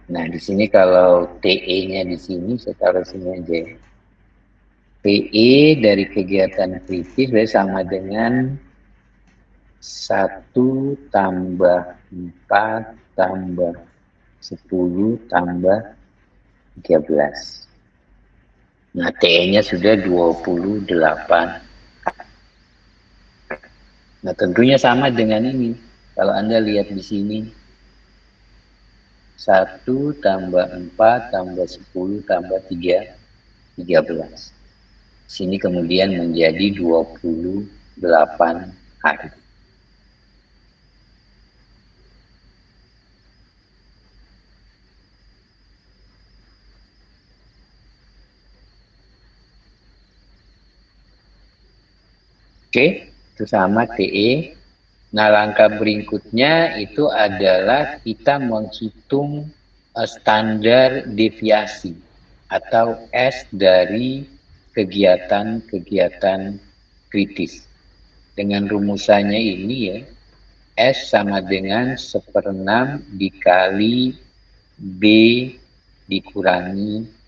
Nah, di sini kalau TE-nya di sini saya taruh sini aja. TE dari kegiatan kritis sama dengan 1 tambah 4 tambah 10 tambah 13. Nah, TE-nya sudah 28. Nah, tentunya sama dengan ini. Kalau Anda lihat di sini, 1 tambah 4 tambah 10 tambah 3, 13. Sini kemudian menjadi 28 hari. Oke, itu sama TE. Nah, langkah berikutnya itu adalah kita menghitung standar deviasi atau S dari kegiatan-kegiatan kritis. Dengan rumusannya ini ya, S sama dengan 1/6 dikali B dikurangi.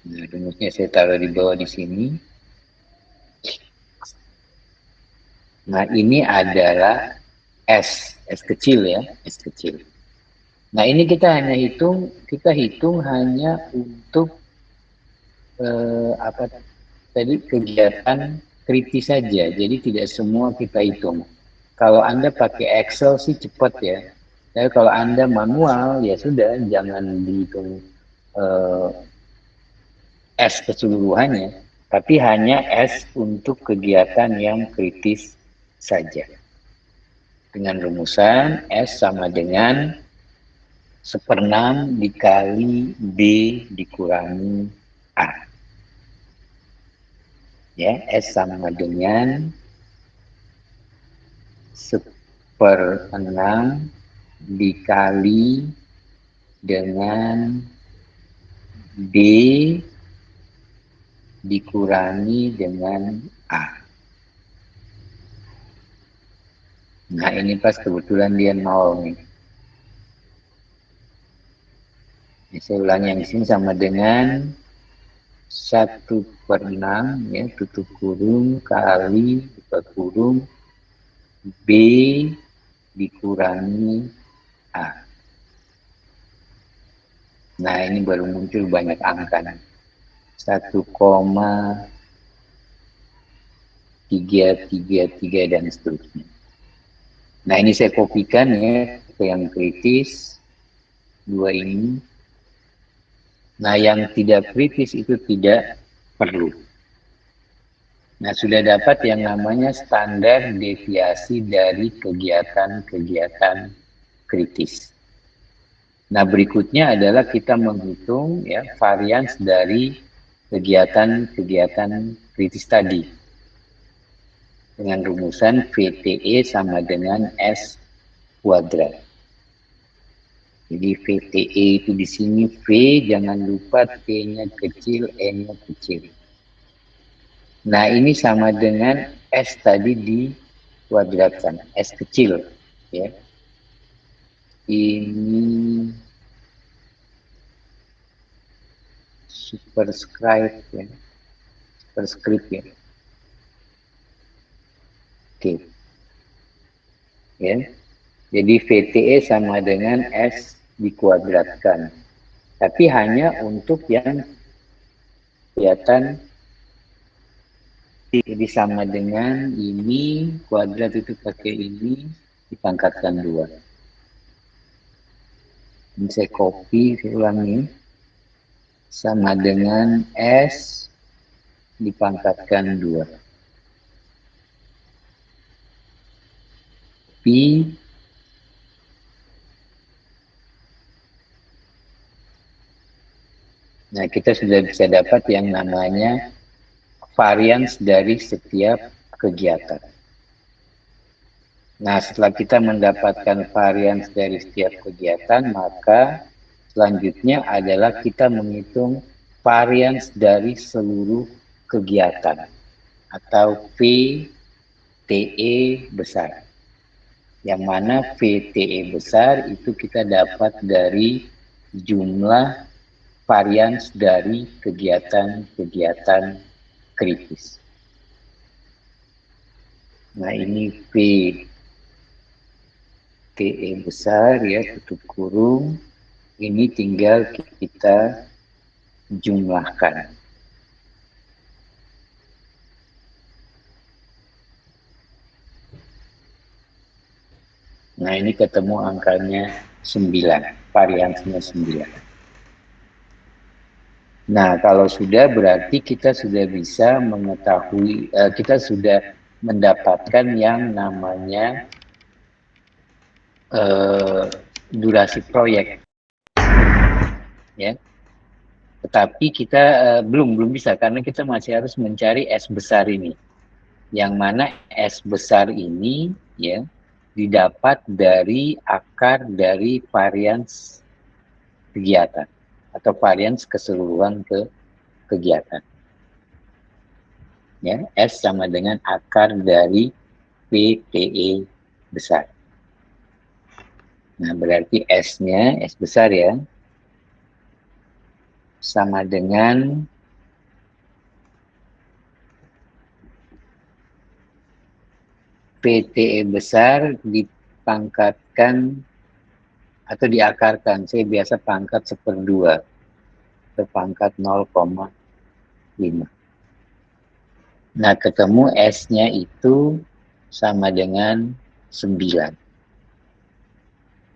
Nah, rumusnya saya taruh di bawah di sini. Nah, ini adalah S kecil ya, S kecil. Nah, ini kita hitung hanya untuk apa tadi kegiatan kritis saja. Jadi tidak semua kita hitung. Kalau Anda pakai Excel sih cepat ya. Tapi kalau Anda manual ya sudah jangan dihitung eh, S keseluruhannya, tapi hanya S untuk kegiatan yang kritis saja. Dengan rumusan S sama dengan 1/6 dikali B dikurangi A. Ya, S sama dengan 1/6 dikali dengan B dikurangi dengan A. Nah, ini pas kebetulan dia 0 nih. Ini saya ulangi yang di sini sama dengan 1/6 ya, tutup kurung kali buka kurung B dikurangi A. Nah, ini baru muncul banyak angka. 1,333 dan seterusnya. Nah, ini saya kopikan ya ke yang kritis, 2 ini. Nah, yang tidak kritis itu tidak perlu. Nah, sudah dapat yang namanya standar deviasi dari kegiatan-kegiatan kritis. Nah, berikutnya adalah kita menghitung ya varians dari kegiatan-kegiatan kritis tadi. Dengan rumusan VTE sama dengan S kuadrat. Jadi VTE itu di sini V, jangan lupa T-nya kecil, E-nya kecil. Nah, ini sama dengan S tadi dikuadratkan, S kecil. Ya. Ini superscribe ya. Superscript ya. Oke. Ya. Jadi VTE sama dengan S dikuadratkan. Tapi hanya untuk yang kelihatan. Jadi sama dengan ini, kuadrat itu pakai ini, dipangkatkan 2. Ini saya copy, saya ulangi. Sama dengan S dipangkatkan 2. Pi nah, kita sudah bisa dapat yang namanya varians dari setiap kegiatan. Nah, setelah kita mendapatkan varians dari setiap kegiatan, maka selanjutnya adalah kita menghitung varians dari seluruh kegiatan atau VTE besar. Yang mana VTE besar itu kita dapat dari jumlah varians dari kegiatan-kegiatan kritis. Nah, ini VTE besar ya, tutup kurung. Ini tinggal kita jumlahkan. Nah, ini ketemu angkanya 9, variansinya 9. Nah, kalau sudah berarti kita sudah bisa mengetahui, kita sudah mendapatkan yang namanya durasi proyek, ya. Tetapi kita belum bisa karena kita masih harus mencari S besar ini, yang mana S besar ini, ya, didapat dari akar dari varians kegiatan atau varians keseluruhan kegiatan. Ya, S sama dengan akar dari VTE besar. Nah, berarti S-nya, S besar ya, sama dengan VTE besar dipangkatkan atau diakarkan. Saya biasa pangkat 1/2 atau pangkat 0,5. Nah, ketemu S-nya itu sama dengan 9.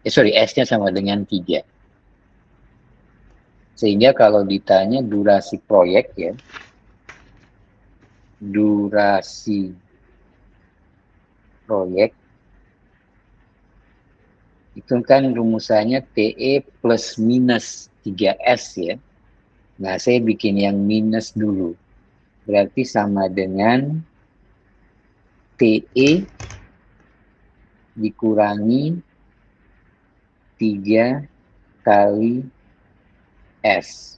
S-nya sama dengan 3. Sehingga kalau ditanya durasi proyek ya, durasi proyek itu kan rumusannya TE plus minus 3S ya. Nah, saya bikin yang minus dulu. Berarti sama dengan TE dikurangi 3 kali S.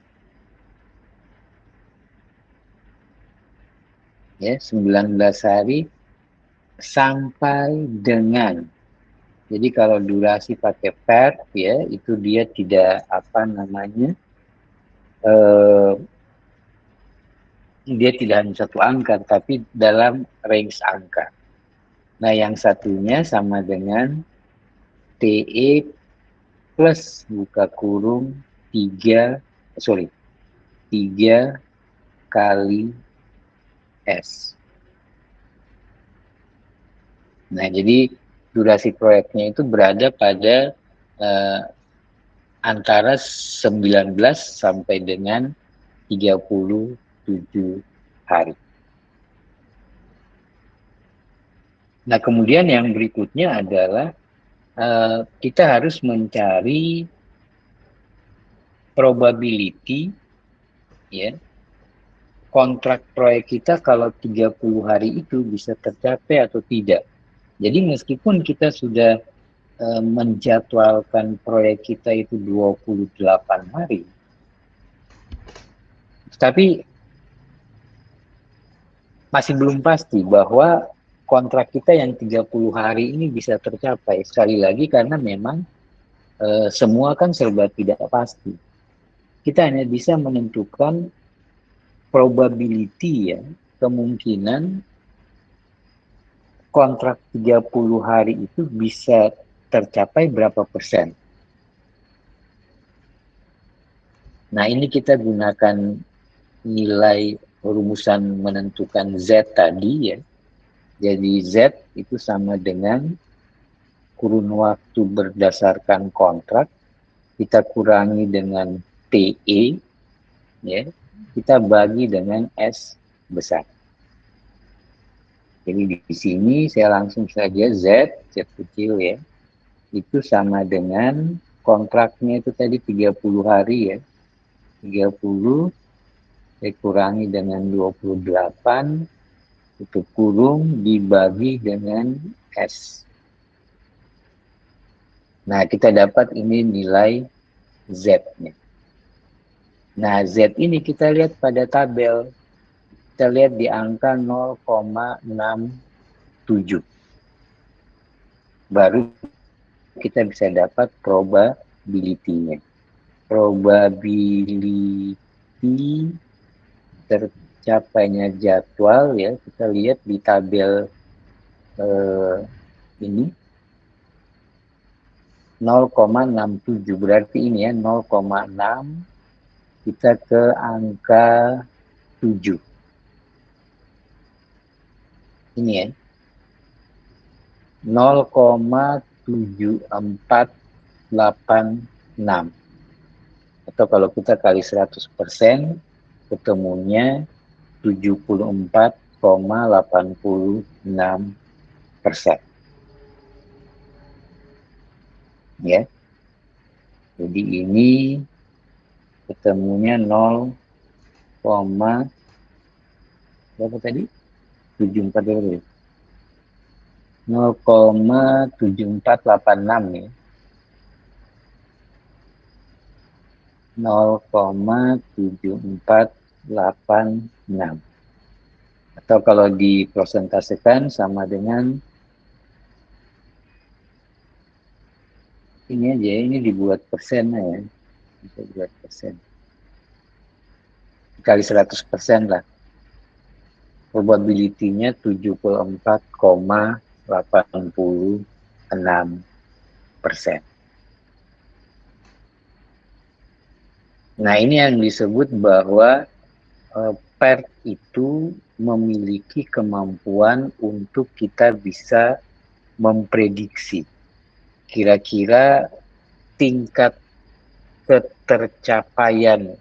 Ya, 19 hari sampai dengan. Jadi kalau durasi pakai per ya, itu dia tidak dia tidak hanya satu angka, tapi dalam range angka. Nah, yang satunya sama dengan TE plus buka kurung 3 kali S. Nah, jadi durasi proyeknya itu berada pada antara 19 sampai dengan 37 hari. Nah, kemudian yang berikutnya adalah kita harus mencari probability ya, kontrak proyek kita kalau 30 hari itu bisa tercapai atau tidak. Jadi meskipun kita sudah menjadwalkan proyek kita itu 28 hari, tapi masih belum pasti bahwa kontrak kita yang 30 hari ini bisa tercapai. Sekali lagi karena memang semua kan serba tidak pasti. Kita hanya bisa menentukan probability ya, kemungkinan kontrak 30 hari itu bisa tercapai berapa persen. Nah, ini kita gunakan nilai rumusan menentukan Z tadi ya. Jadi Z itu sama dengan kurun waktu berdasarkan kontrak, kita kurangi dengan TE, ya, kita bagi dengan S besar. Jadi di sini saya langsung saja Z kecil ya, itu sama dengan kontraknya itu tadi 30 hari ya, 30 saya kurangi dengan 28, itu kurung dibagi dengan S. Nah, kita dapat ini nilai Z-nya. Nah, Z ini kita lihat pada tabel. Kita lihat di angka 0,67. baru kita bisa dapat probability-nya. Probability tercapainya jadwal ya, kita lihat di tabel ini 0,67, berarti ini ya 0,6 kita ke angka 7. Ini ya 0,7486, atau kalau kita kali 100% ketemunya 74,86%. Ya, jadi ini ketemunya 0, berapa tadi? 74 dulu. 0,7486 ya. 0,7486. Atau kalau dipresentasikan sama dengan ini aja, ini dibuat persen ya. Bisa buat persen. Kali 100% lah. Probability-nya 74,86%. Nah, ini yang disebut bahwa PERT itu memiliki kemampuan untuk kita bisa memprediksi kira-kira tingkat ketercapaian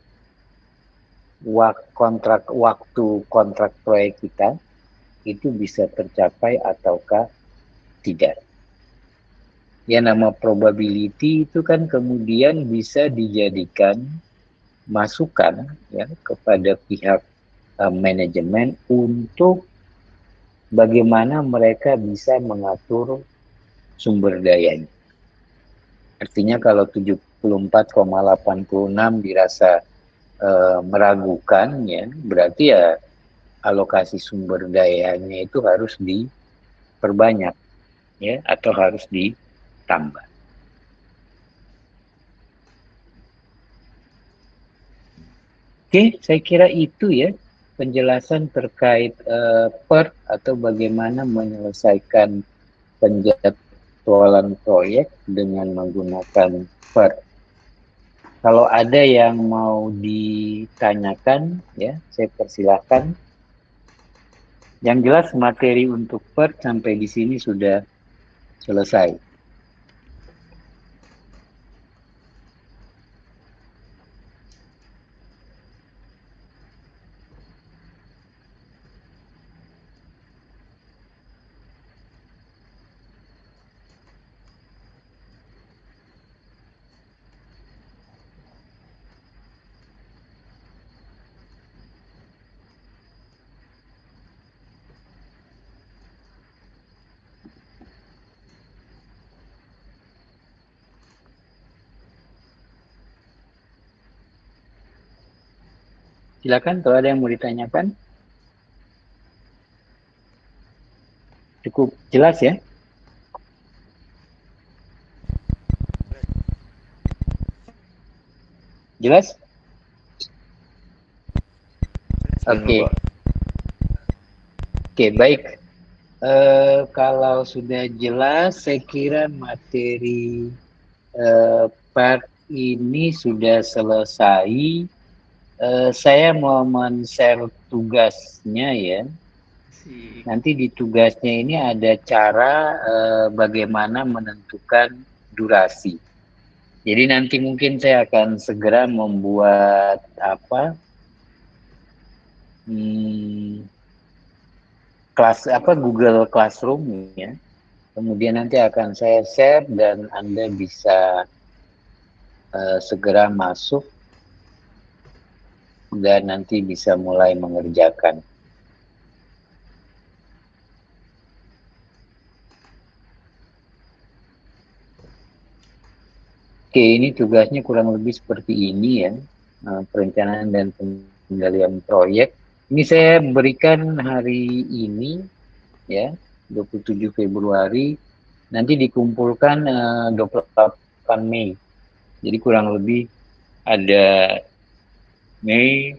waktu kontrak proyek kita itu bisa tercapai ataukah tidak. Ya, nama probability itu kan kemudian bisa dijadikan masukan ya kepada pihak manajemen untuk bagaimana mereka bisa mengatur sumber dayanya. Artinya kalau 74,86 dirasa meragukan ya, berarti ya alokasi sumber dayanya itu harus diperbanyak ya, atau harus ditambah. Oke, saya kira itu ya penjelasan terkait PERT atau bagaimana menyelesaikan penjadwalan proyek dengan menggunakan PERT. Kalau ada yang mau ditanyakan, ya, saya persilahkan. Yang jelas materi untuk PERT sampai di sini sudah selesai. Silakan kalau ada yang mau ditanyakan. Cukup jelas ya? Jelas? Oke. Oke, baik. Kalau sudah jelas, saya kira materi part ini sudah selesai. Saya mau men-share tugasnya ya. Nanti di tugasnya ini ada cara bagaimana menentukan durasi. Jadi nanti mungkin saya akan segera membuat Google Classroom ya. Kemudian nanti akan saya share dan Anda bisa segera masuk dan nanti bisa mulai mengerjakan. Oke, ini tugasnya kurang lebih seperti ini ya, perencanaan dan pengendalian proyek. Ini saya berikan hari ini ya, 27 Februari nanti dikumpulkan 28 Mei. Jadi kurang lebih ada Mei,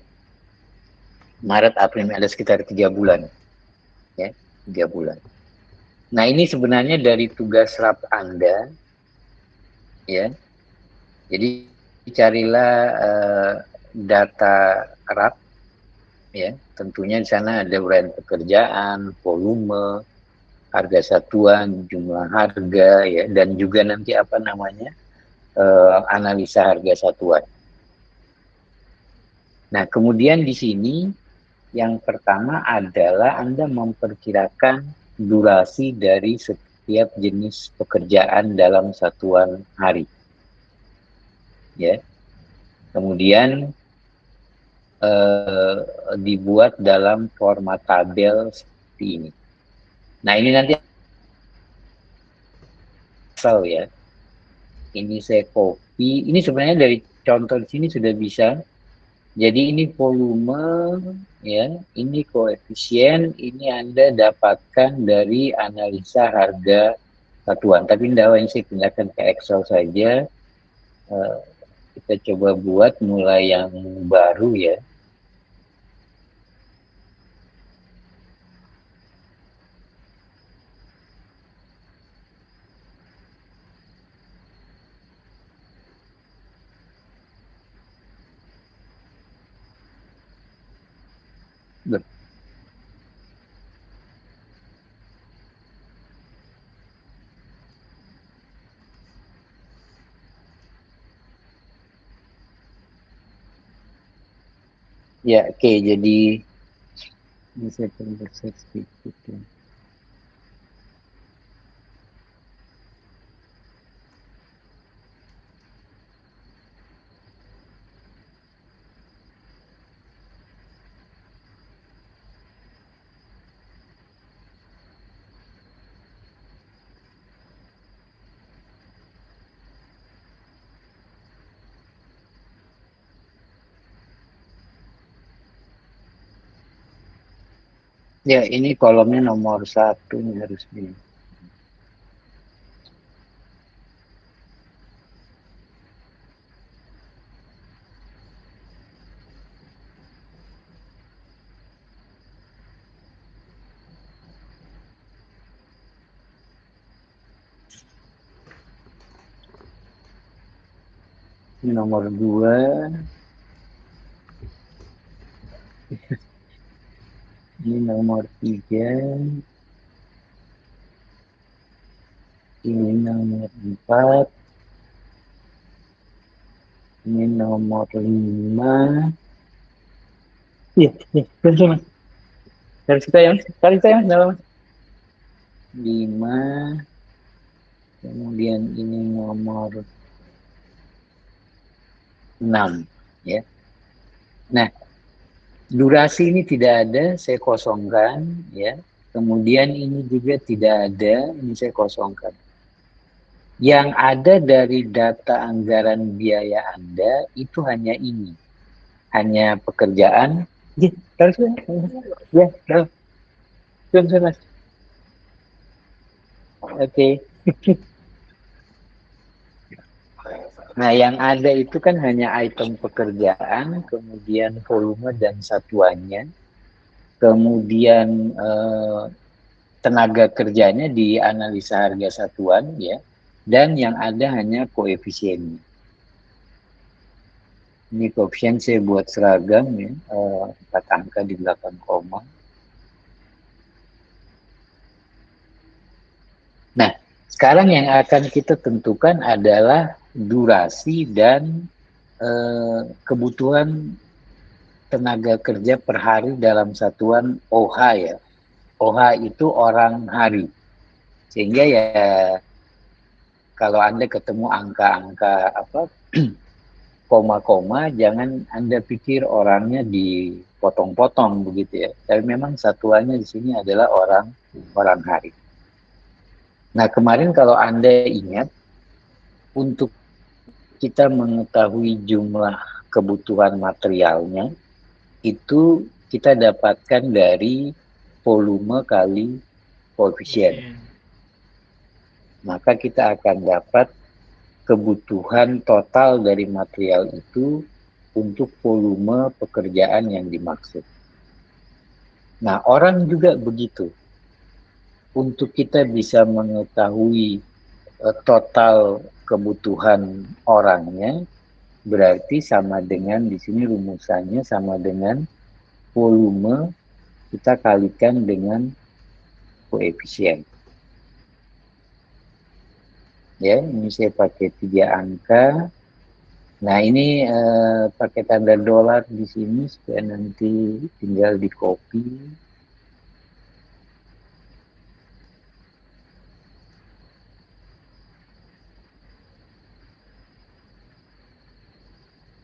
Maret, April, ada sekitar 3 bulan. Ya, 3 bulan. Nah, ini sebenarnya dari tugas RAP Anda, ya. Jadi carilah data RAP, ya. Tentunya di sana ada uraian pekerjaan, volume, harga satuan, jumlah harga, ya, dan juga nanti apa namanya analisa harga satuan. Nah, kemudian di sini yang pertama adalah Anda memperkirakan durasi dari setiap jenis pekerjaan dalam satuan hari. Ya. Kemudian dibuat dalam format tabel seperti ini. Nah, ini nanti asal ya. Ini saya copy. Ini sebenarnya dari contoh di sini sudah bisa. Jadi ini volume, ya, ini koefisien, ini Anda dapatkan dari analisa harga satuan. Tapi tidak, ini saya pindahkan ke Excel saja. Kita coba buat mulai yang baru ya. Ya, oke, jadi ini saya perbesar sedikit ya. Ya, ini kolomnya nomor 1 nih harus di. Ini nomor 2. Ini nomor 3. Ini nomor 4. Ini nomor 5. Iya, betul mas. Tarik kita mas, dalam mas. 5. Kemudian ini nomor 6. Ya. Nah, durasi ini tidak ada, saya kosongkan. Ya. Kemudian ini juga tidak ada, ini saya kosongkan. Yang ada dari data anggaran biaya Anda itu hanya ini. Hanya pekerjaan. Ya, taruh sudah. Ya, taruh. Sudah, mas. Oke. Nah, yang ada itu kan hanya item pekerjaan, kemudian volume dan satuannya, kemudian tenaga kerjanya di analisa harga satuan, ya, dan yang ada hanya koefisiennya. Ini koefisien saya buat seragam ya, 4 angka di belakang koma. Nah, sekarang yang akan kita tentukan adalah durasi dan kebutuhan tenaga kerja per hari dalam satuan OH ya. OH itu orang hari. Sehingga ya kalau Anda ketemu angka-angka apa koma-koma, jangan Anda pikir orangnya dipotong-potong begitu ya. Tapi memang satuannya di sini adalah orang hari. Nah, kemarin kalau Anda ingat, untuk kita mengetahui jumlah kebutuhan materialnya, itu kita dapatkan dari volume kali koefisien. maka kita akan dapat kebutuhan total dari material itu untuk volume pekerjaan yang dimaksud. Nah, orang juga begitu. Untuk kita bisa mengetahui total kebutuhan orangnya, berarti sama dengan di sini rumusannya sama dengan volume kita kalikan dengan koefisien. Ya, ini saya pakai 3 angka. Nah, ini pakai tanda dolar di sini supaya nanti tinggal di copy.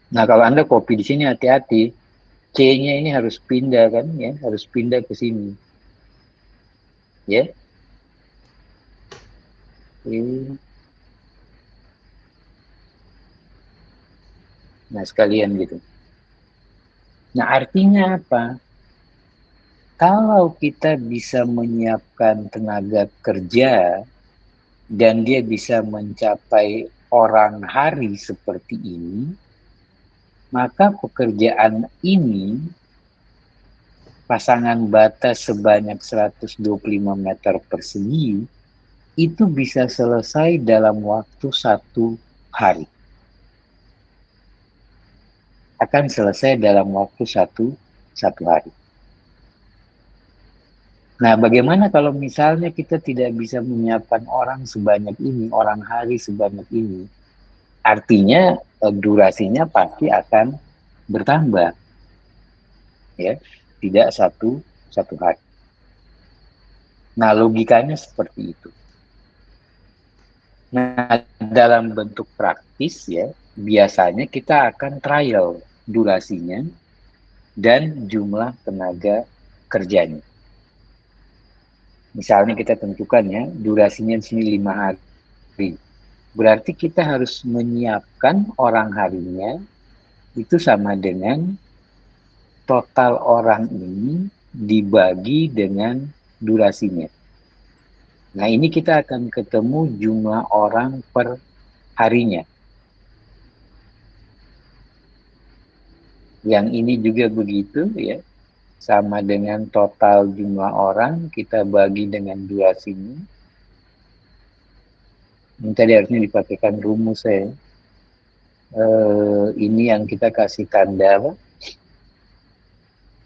Nah, kalau Anda copy di sini hati-hati, C-nya ini harus pindah kan ya, harus pindah ke sini. Ya. Oke. Nah, sekalian gitu. Nah, artinya apa? Kalau kita bisa menyiapkan tenaga kerja dan dia bisa mencapai orang hari seperti ini, maka pekerjaan ini pasangan bata sebanyak 125 meter persegi itu bisa selesai dalam waktu 1 hari. Akan selesai dalam waktu satu hari. Nah, bagaimana kalau misalnya kita tidak bisa menyiapkan orang sebanyak ini, orang hari sebanyak ini? Artinya durasinya pasti akan bertambah, ya, tidak satu hari. Nah, logikanya seperti itu. Nah, dalam bentuk praktis ya, biasanya kita akan trial durasinya dan jumlah tenaga kerjanya. Misalnya kita tentukan ya, durasinya di sini 5 hari. Berarti kita harus menyiapkan orang harinya itu sama dengan total orang ini dibagi dengan durasinya. Nah, ini kita akan ketemu jumlah orang per harinya. Yang ini juga begitu ya, sama dengan total jumlah orang kita bagi dengan durasinya. Ini tadi harusnya dipakaikan rumus ya. Ini yang kita kasih tanda apa?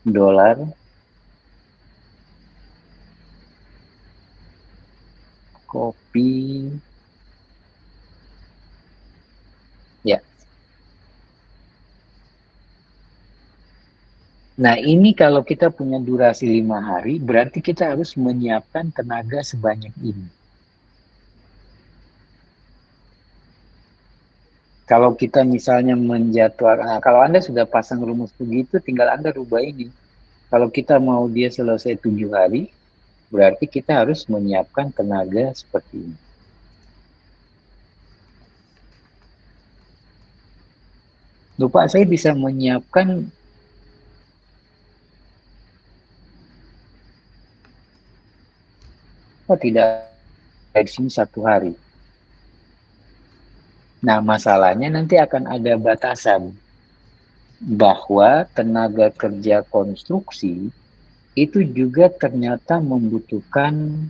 Dolar. Copy. Ya. Nah, ini kalau kita punya durasi 5 hari, berarti kita harus menyiapkan tenaga sebanyak ini. Kalau kita misalnya menjadwalkan, nah, kalau Anda sudah pasang rumus begitu, tinggal Anda rubah ini. Kalau kita mau dia selesai 7 hari, berarti kita harus menyiapkan tenaga seperti ini. Lupa, saya bisa menyiapkan tidak di sini 1 hari. Nah, masalahnya nanti akan ada batasan bahwa tenaga kerja konstruksi itu juga ternyata membutuhkan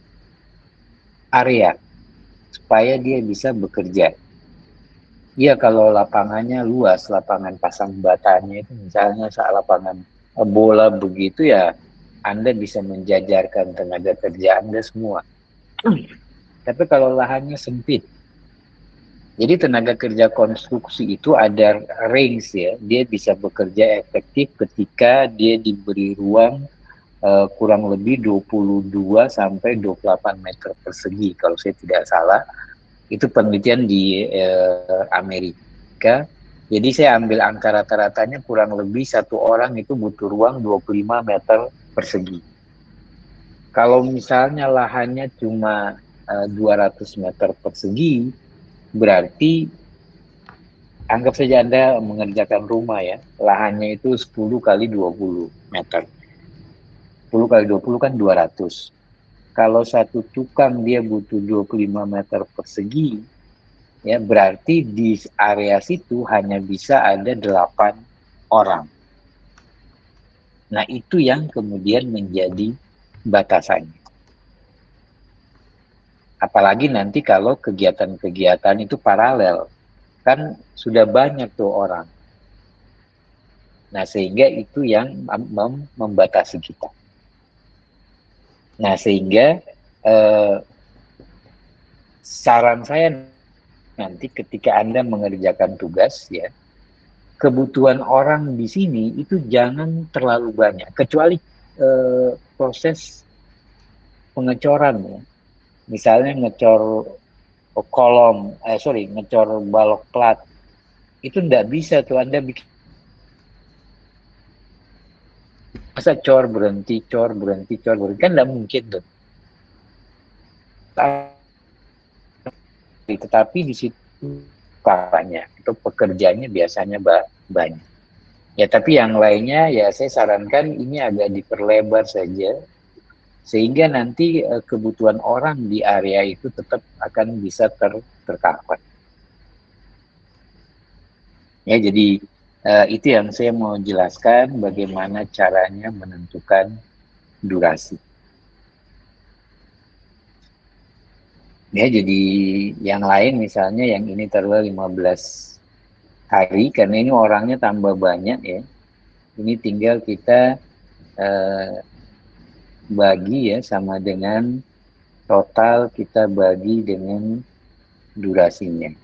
area supaya dia bisa bekerja. Iya, kalau lapangannya luas, lapangan pasang batanya itu misalnya saat lapangan bola begitu ya, Anda bisa menjajarkan tenaga kerja Anda semua. Tapi kalau lahannya sempit, jadi tenaga kerja konstruksi itu ada range ya, dia bisa bekerja efektif ketika dia diberi ruang kurang lebih 22 sampai 28 meter persegi kalau saya tidak salah. Itu penelitian di Amerika. Jadi saya ambil angka rata-ratanya kurang lebih satu orang itu butuh ruang 25 meter persegi. Kalau misalnya lahannya cuma 200 meter persegi, berarti anggap saja Anda mengerjakan rumah ya, lahannya itu 10 kali 20 meter. 10 kali 20 kan 200. Kalau satu tukang dia butuh 25 meter persegi, ya berarti di area situ hanya bisa ada 8 orang. Nah, itu yang kemudian menjadi batasannya. Apalagi nanti kalau kegiatan-kegiatan itu paralel, kan sudah banyak tuh orang. Nah, sehingga itu yang membatasi kita. Nah, sehingga saran saya nanti ketika Anda mengerjakan tugas, ya, kebutuhan orang di sini itu jangan terlalu banyak, kecuali proses pengecoran, ya. Misalnya ngecor ngecor balok plat, itu nggak bisa tuh Anda bikin masa cor berhenti, kan nggak mungkin tuh. Tetapi di situ caranya itu pekerjaannya biasanya banyak. Ya, tapi yang lainnya ya saya sarankan ini agak diperlebar saja sehingga nanti kebutuhan orang di area itu tetap akan bisa tercover. Ya, jadi itu yang saya mau jelaskan bagaimana caranya menentukan durasi. Ya, jadi yang lain misalnya yang ini taruhlah 15 hari karena ini orangnya tambah banyak, ya. Ini tinggal kita bagi, ya, sama dengan total kita bagi dengan durasinya.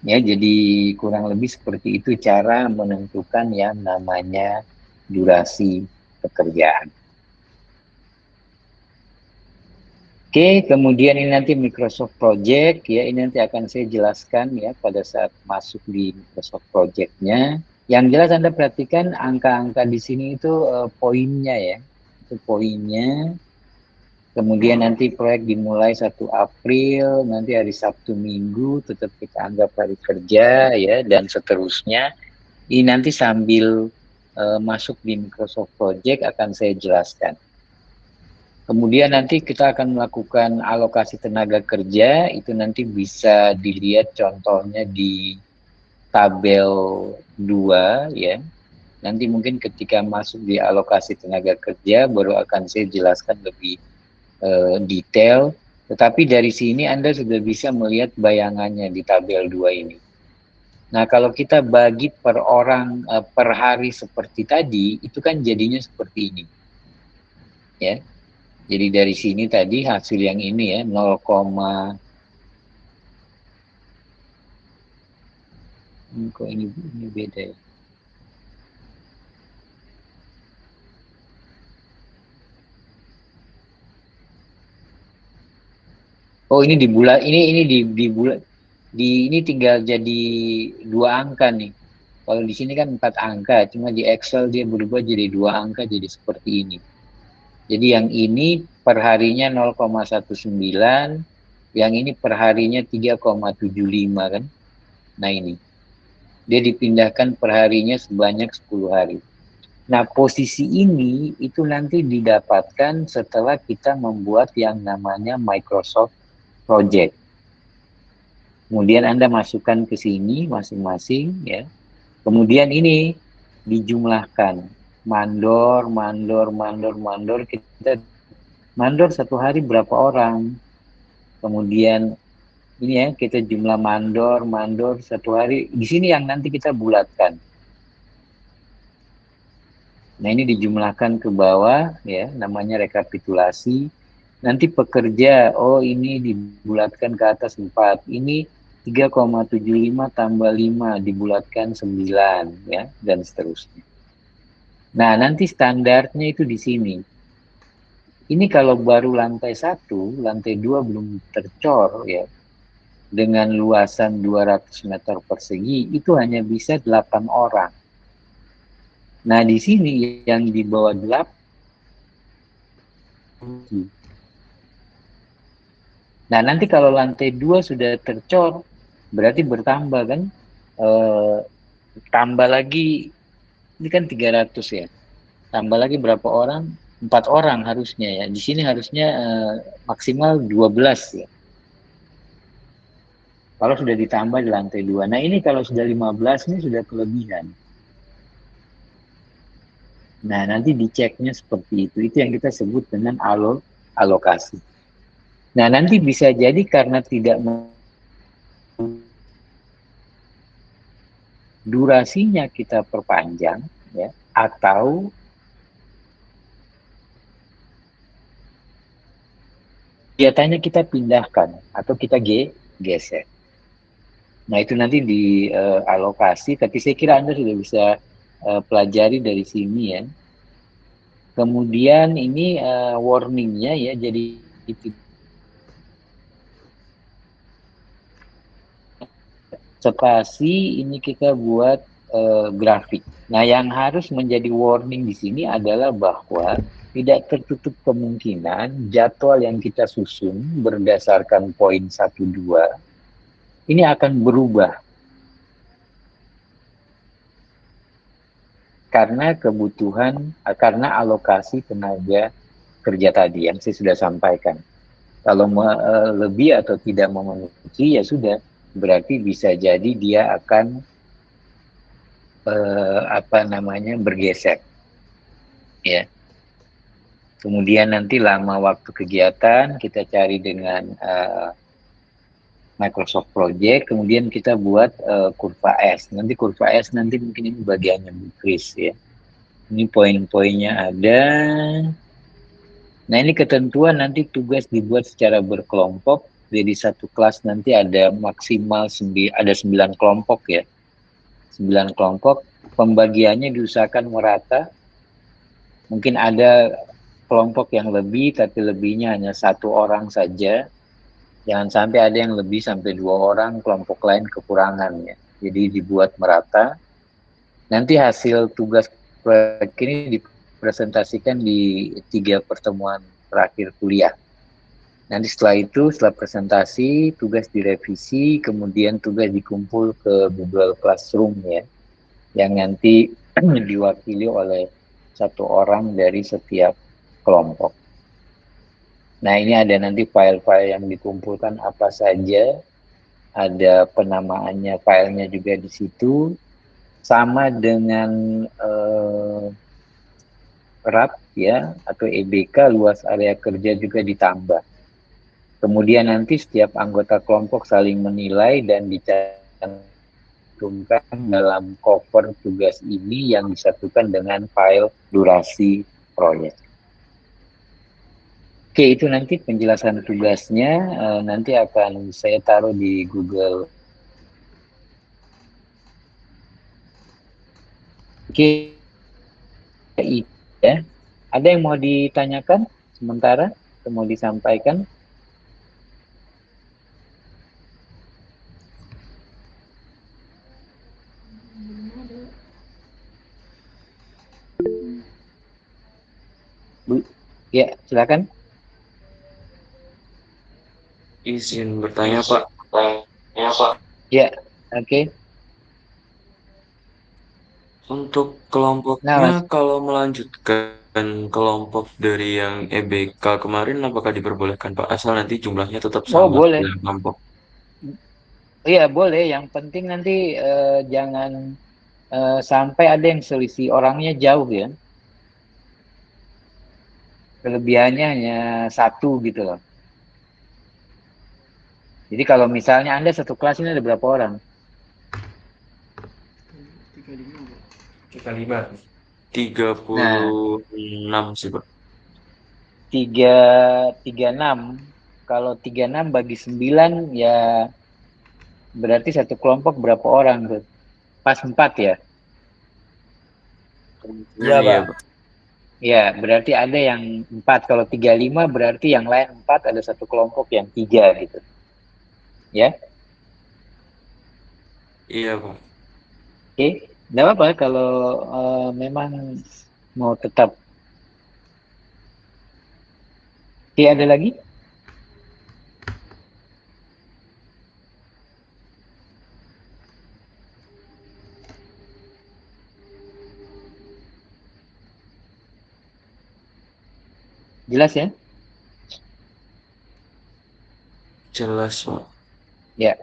Ya, jadi kurang lebih seperti itu cara menentukan yang namanya durasi pekerjaan. Oke, kemudian ini nanti Microsoft Project, ya, ini nanti akan saya jelaskan, ya, pada saat masuk di Microsoft Project-nya. Yang jelas Anda perhatikan angka-angka di sini itu poinnya, ya. Itu poinnya. Kemudian nanti proyek dimulai 1 April, nanti hari Sabtu Minggu tetap kita anggap hari kerja, ya, dan seterusnya. Ini nanti sambil masuk di Microsoft Project akan saya jelaskan. Kemudian nanti kita akan melakukan alokasi tenaga kerja, itu nanti bisa dilihat contohnya di tabel 2, ya. Nanti mungkin ketika masuk di alokasi tenaga kerja baru akan saya jelaskan lebih detail, tetapi dari sini Anda sudah bisa melihat bayangannya di tabel 2 ini. Nah, kalau kita bagi per orang per hari seperti tadi, itu kan jadinya seperti ini. Ya. Jadi dari sini tadi hasil yang ini, ya, 0, kok ini beda, ya. Oh, ini di bulan ini di bulan ini tinggal jadi 2 angka nih. Kalau di sini kan 4 angka, cuma di Excel dia berubah jadi 2 angka jadi seperti ini. Jadi yang ini per harinya 0,19, yang ini per harinya 3,75 kan. Nah, ini. Dia dipindahkan per harinya sebanyak 10 hari. Nah, posisi ini itu nanti didapatkan setelah kita membuat yang namanya Microsoft Project. Kemudian Anda masukkan ke sini masing-masing, ya. Kemudian ini dijumlahkan. Mandor, kita mandor satu hari berapa orang. Kemudian ini, ya, kita jumlah mandor satu hari. Di sini yang nanti kita bulatkan. Nah, ini dijumlahkan ke bawah, ya, namanya rekapitulasi. Nanti pekerja, oh ini dibulatkan ke atas 4. Ini 3,75 tambah 5 dibulatkan 9, ya, dan seterusnya. Nah, nanti standarnya itu di sini. Ini kalau baru lantai 1, lantai 2 belum tercor, ya, dengan luasan 200 meter persegi, itu hanya bisa 8 orang. Nah, di sini yang di bawah 8 Nah, nanti kalau lantai 2 sudah tercor, berarti bertambah kan? Eh, tambah lagi, ini kan 300 ya. Tambah lagi berapa orang? 4 orang harusnya ya. Di sini harusnya maksimal 12 ya. Kalau sudah ditambah di lantai 2. Nah, ini kalau sudah 15 ini sudah kelebihan. Nah, nanti diceknya seperti itu. Itu yang kita sebut dengan alokasi. Nah, nanti bisa jadi karena tidak durasinya kita perpanjang, ya, atau kegiatannya kita pindahkan atau kita geser. Nah, itu nanti di alokasi, tapi saya kira Anda sudah bisa pelajari dari sini ya. Kemudian ini warningnya ya, jadi spasi ini kita buat grafik. Nah, yang harus menjadi warning di sini adalah bahwa tidak tertutup kemungkinan jadwal yang kita susun berdasarkan poin 1-2 ini akan berubah karena kebutuhan, karena alokasi tenaga kerja tadi yang saya sudah sampaikan. Kalau lebih atau tidak memenuhi, ya sudah, berarti bisa jadi dia akan bergeser, ya. Kemudian nanti lama waktu kegiatan kita cari dengan Microsoft Project, kemudian kita buat kurva S. Nanti kurva S nanti mungkin ini bagiannya Bu Kris ya. Ini poin-poinnya ada. Nah, ini ketentuan nanti tugas dibuat secara berkelompok. Jadi satu kelas nanti ada maksimal 9 kelompok ya. 9 kelompok. Pembagiannya diusahakan merata. Mungkin ada kelompok yang lebih, tapi lebihnya hanya 1 orang saja. Jangan sampai ada yang lebih sampai 2 orang, kelompok lain kekurangan ya. Jadi dibuat merata. Nanti hasil tugas proyek ini dipresentasikan di 3 pertemuan terakhir kuliah. Nanti setelah itu, setelah presentasi, tugas direvisi, kemudian tugas dikumpul ke Google Classroom ya, yang nanti diwakili oleh 1 orang dari setiap kelompok. Nah, ini ada nanti file-file yang dikumpulkan apa saja, ada penamaannya, filenya juga di situ, sama dengan RAP ya, atau EBK, luas area kerja juga ditambah. Kemudian nanti setiap anggota kelompok saling menilai dan dicantumkan dalam cover tugas ini yang disatukan dengan file durasi proyek. Oke, itu nanti penjelasan tugasnya nanti akan saya taruh di Google. Oke, ya. Ada yang mau ditanyakan sementara atau mau disampaikan? Bu, ya silakan. Izin bertanya, Pak. Ya, Pak. Ya, oke. Untuk Nah, kelompoknya, Mas. kalau melanjutkan kelompok dari yang EBK kemarin, apakah diperbolehkan, Pak? Asal nanti jumlahnya tetap Oh, sama boleh. dengan kelompok. Iya, boleh. Yang penting nanti jangan sampai ada yang selisih orangnya jauh ya. Kelebihannya hanya 1 gitu loh. Jadi kalau misalnya Anda satu kelas ini ada berapa orang? 35. Nah, 36 sih, Pak. 36. Kalau 36 bagi 9 ya berarti satu kelompok berapa orang tuh? Pas 4 ya? Kemungkinan iya, Pak. Ya, berarti ada yang 4. Kalau 35 berarti yang lain 4, ada satu kelompok yang 3 gitu. Ya, Iya, Pak. oke. Nggak apa-apa kalau memang mau tetap Oke, ada lagi? Jelas ya? Jelas, Pak. Ya.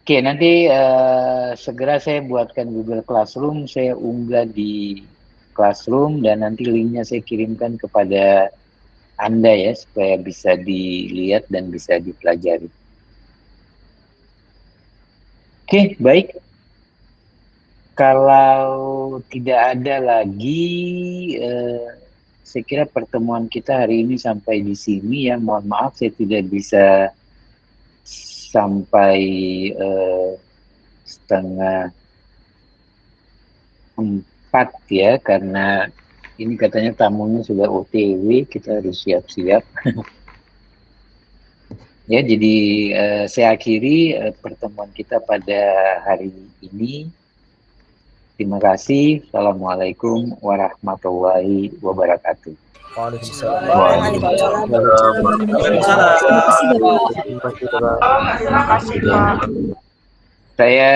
Oke, nanti segera saya buatkan Google Classroom, saya unggah di Classroom dan nanti linknya saya kirimkan kepada Anda ya, supaya bisa dilihat dan bisa dipelajari. Oke, baik. Kalau tidak ada lagi, saya kira pertemuan kita hari ini sampai di sini ya. Mohon maaf saya tidak bisa sampai setengah 4 ya, karena ini katanya tamunya sudah OTW, kita harus siap-siap. Ya, jadi saya akhiri pertemuan kita pada hari ini. Terima kasih. Assalamualaikum warahmatullahi wabarakatuh. Waalaikumsalam. Waalaikumsalam. Waalaikumsalam. Terima kasih, Bapak. Terima kasih, Pak. Terima kasih, Pak. Saya